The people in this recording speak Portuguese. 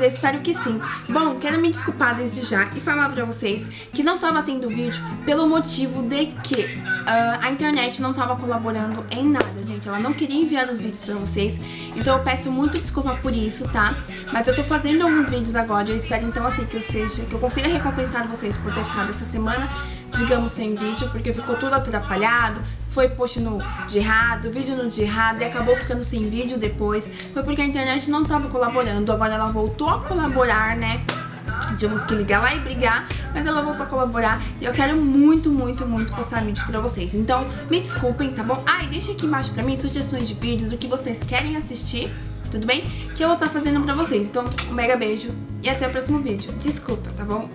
eu espero que sim. Bom, quero me desculpar desde já e falar pra vocês que não tava tendo vídeo pelo motivo de que a internet não tava colaborando em nada, gente. Ela não queria enviar os vídeos pra vocês, então eu peço muito desculpa por isso, tá? Mas eu tô fazendo alguns vídeos agora e eu espero então assim que eu consiga recompensar vocês por ter ficado essa semana, digamos, sem vídeo, porque ficou tudo atrapalhado. Foi post no de errado, vídeo no de errado e acabou ficando sem vídeo depois. Foi porque a internet não tava colaborando, agora ela voltou a colaborar, né? Tivemos que ligar lá e brigar, mas ela voltou a colaborar e eu quero muito, muito, muito postar vídeo pra vocês. Então, me desculpem, tá bom? Ah, e deixa aqui embaixo pra mim sugestões de vídeos do que vocês querem assistir, tudo bem? Que eu vou estar fazendo pra vocês. Então, um mega beijo e até o próximo vídeo. Desculpa, tá bom?